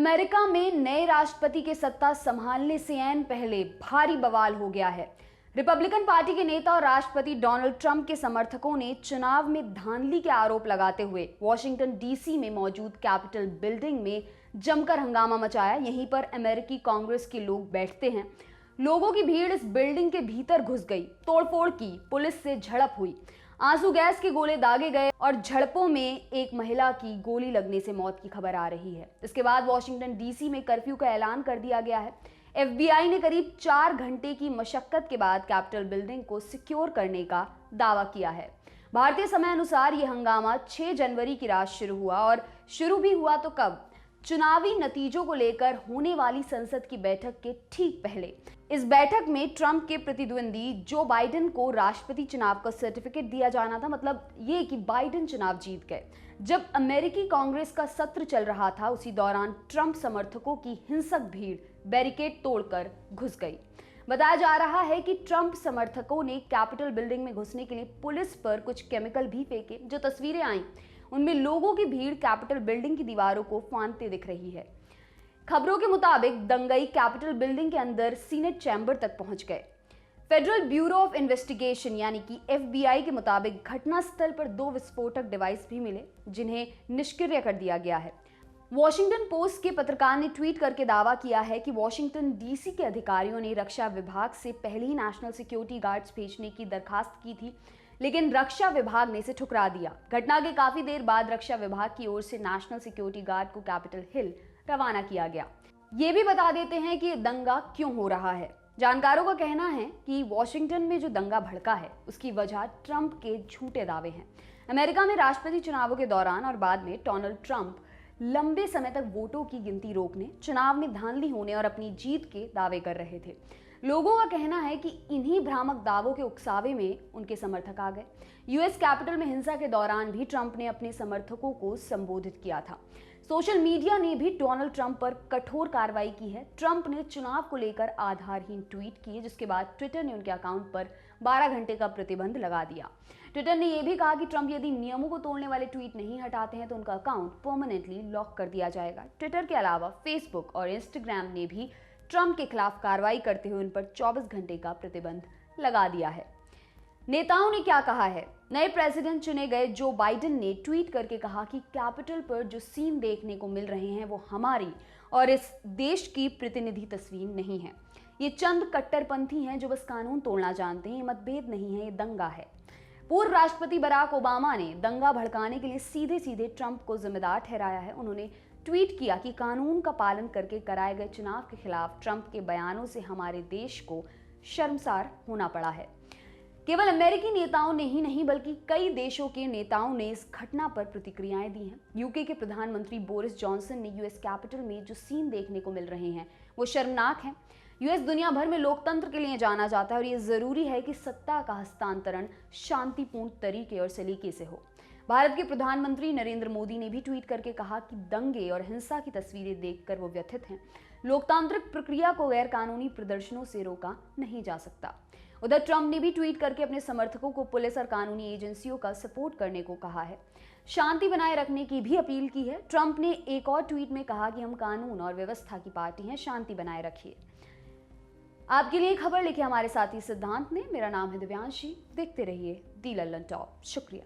America में नए राष्ट्रपति के सत्ता संभालने से ऐन पहले भारी बवाल हो गया है। रिपब्लिकन पार्टी के नेता और राष्ट्रपति डोनाल्ड ट्रंप के समर्थकों ने चुनाव में धांधली के आरोप लगाते हुए वॉशिंगटन डीसी में मौजूद कैपिटल बिल्डिंग में जमकर हंगामा मचाया। यहीं पर अमेरिकी कांग्रेस के लोग बैठते हैं। लोगों की भीड़ इस बिल्डिंग के भीतर घुस गई, तोड़फोड़ की, पुलिस से झड़प हुई, आंसू गैस के गोले दागे गए और झड़पों में एक महिला की गोली लगने से मौत की खबर आ रही है। इसके बाद वॉशिंगटन डीसी में कर्फ्यू का ऐलान कर दिया गया है। FBI ने करीब 4 घंटे की मशक्कत के बाद कैपिटल बिल्डिंग को सिक्योर करने का दावा किया है। भारतीय समय अनुसार यह हंगामा 6 जनवरी की रात शुरू हुआ और शुरू भी हुआ तो कब? चुनावी नतीजों को लेकर होने वाली संसद की बैठक के ठीक पहले। इस बैठक में ट्रंप के प्रतिद्वंदी जो बाइडेन को राष्ट्रपति चुनाव का सर्टिफिकेट दिया जाना था, मतलब ये कि बाइडेन चुनाव जीत गए। जब अमेरिकी कांग्रेस का सत्र चल रहा था, उसी दौरान ट्रंप समर्थकों की हिंसक भीड़ बैरिकेड तोड़कर घुस गई। बताया जा रहा है कि ट्रंप समर्थकों ने कैपिटल बिल्डिंग में घुसने के लिए पुलिस पर कुछ केमिकल भी फेंके। जो तस्वीरें आई उनमें लोगों की भीड़ कैपिटल बिल्डिंग की दीवारों को फांदते दिख रही है। खबरों के मुताबिक दंगई कैपिटल बिल्डिंग के अंदर सीनेट चैम्बर तक पहुंच गए। फेडरल ब्यूरो ऑफ इन्वेस्टिगेशन यानी कि FBI के मुताबिक घटनास्थल पर 2 विस्फोटक डिवाइस भी मिले, जिन्हें निष्क्रिय कर दिया गया है। वॉशिंगटन पोस्ट के पत्रकार ने ट्वीट करके दावा किया है कि वॉशिंगटन डीसी के अधिकारियों ने रक्षा विभाग से पहले ही नेशनल सिक्योरिटी गार्ड्स भेजने की दरखास्त की थी, लेकिन रक्षा विभाग ने इसे ठुकरा दिया। घटना के काफी देर बाद रक्षा विभाग की ओर से नेशनल सिक्योरिटी गार्ड को कैपिटल हिल रवाना किया गया। ये भी बता देते हैं कि दंगा क्यों हो रहा है। जानकारों का कहना है कि वॉशिंगटन में जो दंगा भड़का है उसकी वजह ट्रंप के झूठे दावे हैं। अमेरिका में राष्ट्रपति चुनावों के दौरान और बाद में डोनाल्ड ट्रंप लंबे समय तक वोटों की गिनती रोकने, चुनाव में धांधली होने और अपनी जीत के दावे कर रहे थे। लोगों का कहना है कि इन्हीं भ्रामक दावों के उकसावे में उनके समर्थक आ गए। यूएस कैपिटल में हिंसा के दौरान भी ट्रंप ने अपने समर्थकों को संबोधित किया था। सोशल मीडिया ने भी डोनाल्ड ट्रंप पर कठोर कार्रवाई की है। ट्रंप ने चुनाव को लेकर आधारहीन ट्वीट किए, जिसके बाद ट्विटर ने उनके अकाउंट पर 12 घंटे का प्रतिबंध लगा दिया। ट्विटर ने यह भी कहा कि ट्रंप यदि नियमों को तोड़ने वाले ट्वीट नहीं हटाते हैं तो उनका अकाउंट परमानेंटली लॉक कर दिया जाएगा। ट्विटर के अलावा फेसबुक और इंस्टाग्राम ने भी ट्रंप के खिलाफ कार्रवाई करते हुए उन पर 24 घंटे का प्रतिबंध लगा दिया है। नेताओं ने क्या कहा है? नए प्रेसिडेंट चुने गए जो बाइडेन ने ट्वीट करके कहा कि कैपिटल पर जो सीन देखने को मिल रहे हैं वो हमारी और इस देश की प्रतिनिधि तस्वीर नहीं है। ये चंद कट्टरपंथी हैं जो बस कानून तोड़ना जानते हैं। ये मतभेद नहीं है, ये दंगा है। पूर्व राष्ट्रपति बराक ओबामा ने दंगा भड़काने के लिए सीधे सीधे ट्रंप को जिम्मेदार ठहराया है। उन्होंने ट्वीट किया कि कानून का पालन करके कराए गए चुनाव के खिलाफ ट्रंप के बयानों से हमारे देश को शर्मसार होना पड़ा है। केवल अमेरिकी नेताओं ने ही नहीं बल्कि कई देशों के नेताओं ने इस घटना पर प्रतिक्रियाएं दी हैं। यूके के प्रधानमंत्री बोरिस जॉनसन ने यूएस कैपिटल में जो सीन देखने को मिल रहे हैं वो शर्मनाक हैं। यूएस दुनिया भर में लोकतंत्र के लिए जाना जाता है और ये जरूरी है कि सत्ता का हस्तांतरण शांतिपूर्ण तरीके और सलीके से हो। भारत के प्रधानमंत्री नरेंद्र मोदी ने भी ट्वीट करके कहा कि दंगे और हिंसा की तस्वीरें देखकर वो व्यथित हैं। लोकतांत्रिक प्रक्रिया को गैर कानूनी प्रदर्शनों से रोका नहीं जा सकता। उधर ट्रंप ने भी ट्वीट करके अपने समर्थकों को पुलिस और कानूनी एजेंसियों का सपोर्ट करने को कहा है। शांति बनाए रखने की भी अपील की है। ट्रंप ने एक और ट्वीट में कहा कि हम कानून और व्यवस्था की पार्टी हैं, शांति बनाए रखिए। आपके लिए खबर लिखे हमारे साथी सिद्धांत ने। मेरा नाम है दिव्यांशी। देखते रहिए दी लल्लन टॉप। शुक्रिया।